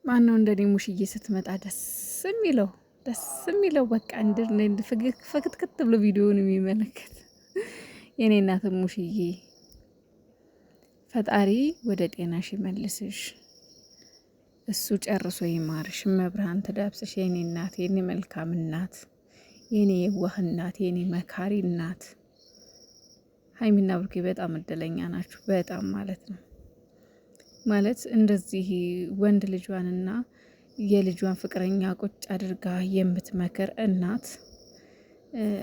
ማነው እንደኔ ሙሽዬ ስትመጣ ደስ የሚለው በቃ እንድ ፍክትክት ብሎ ቪዲዮውን የሚመለከት የኔ እናት ሙሽዬ ፈጣሪ ወደ ጤናሽ ይመልስሽ። እሱ ጨርሶ ይማርሽ። መብርሃን ትዳብስሽ። የኔ እናት፣ የኔ መልካም እናት፣ የኔ የዋህ እናት፣ የኔ መካሪ እናት። ሀይሚና ብሩኬ በጣም እድለኛ ናችሁ። በጣም ማለት ነው። ማለት እንደዚህ ወንድ ልጇንና የልጇን ፍቅረኛ ቁጭ አድርጋ የምትመክር እናት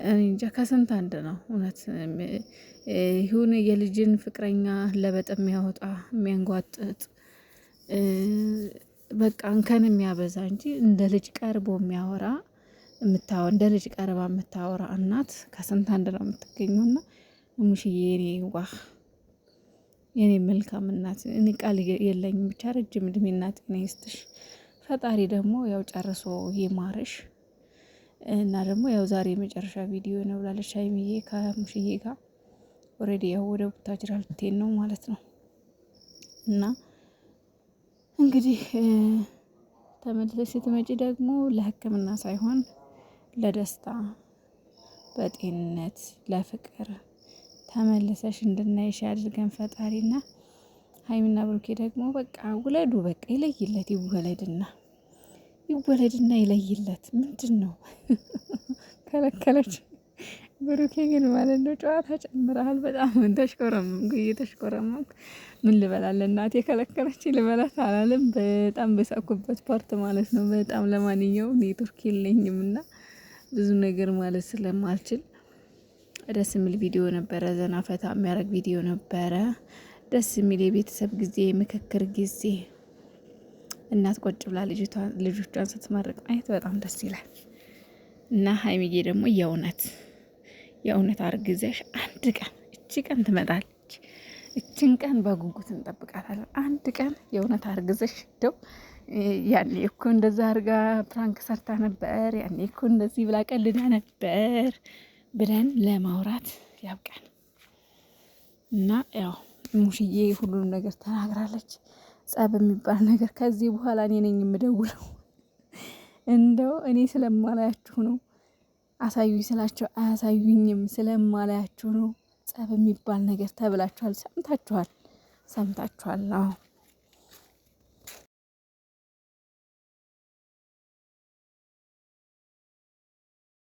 እኔ እንጃ ከስንት አንድ ነው እውነት። ይሁን የልጅን ፍቅረኛ ለበጥ የሚያወጣ የሚያንጓጥጥ በቃ እንከን የሚያበዛ እንጂ እንደ ልጅ ቀርቦ የሚያወራ እንደ ልጅ ቀርባ የምታወራ እናት ከስንት አንድ ነው የምትገኙና ሙሽዬ የኔ ዋህ የኔ መልካም እናት እኔ ቃል የለኝም። ብቻ ረጅም እድሜና ጤና ይስጥሽ። ፈጣሪ ደግሞ ያው ጨርሶ ይማርሽ እና ደግሞ ያው ዛሬ የመጨረሻ ቪዲዮ ነው ብላለች ሀይሚዬ ከሙሽዬ ጋር ኦልሬዲ ያው ወደ ቡታጅራ ልትሄድ ነው ማለት ነው። እና እንግዲህ ተመልሰሽ ስትመጪ ደግሞ ለሕክምና ሳይሆን ለደስታ በጤንነት ለፍቅር ተመልሰሽ እንድናይሽ ያድርገን ፈጣሪና ሀይሚና ብሩኬ ደግሞ በቃ ውለዱ። በቃ ይለይለት፣ ይወለድና ይለይለት። ምንድን ነው ከለከለች? ብሩኬ ግን ማለት ነው ጨዋታ ጨምረሃል። በጣም ተሽኮረመምኩ፣ እየተሽኮረመምኩ ምን ልበላለ እናቴ ከለከለች ልበላት አላለም። በጣም በሳኩበት ፓርት ማለት ነው። በጣም ለማንኛውም ኔትወርክ የለኝም እና ብዙ ነገር ማለት ስለማልችል ደስ የሚል ቪዲዮ ነበረ። ዘና ፈታ የሚያደርግ ቪዲዮ ነበረ። ደስ የሚል የቤተሰብ ጊዜ፣ ምክክር ጊዜ፣ እናት ቆጭ ብላ ልጆቿን ስትመርቅ ማየት በጣም ደስ ይላል እና ሀይሚዬ ደግሞ የእውነት አርግዘሽ አንድ ቀን እቺ ቀን ትመጣለች። እችን ቀን በጉጉት እንጠብቃታለን። አንድ ቀን የእውነት አርግዘሽ ደው ያኔ እኮ እንደዛ አርጋ ፕራንክ ሰርታ ነበር፣ ያኔ እኮ እንደዚህ ብላ ቀልዳ ነበር ብለን ለማውራት ያብቃን እና ያው ሙሽዬ ሁሉንም ነገር ተናግራለች። ጸብ የሚባል ነገር ከዚህ በኋላ እኔ ነኝ የምደውለው። እንደው እኔ ስለማላያችሁ ነው አሳዩኝ ስላቸው አያሳዩኝም፣ ስለማላያችሁ ነው ጸብ የሚባል ነገር ተብላችኋል። ሰምታችኋል። አዎ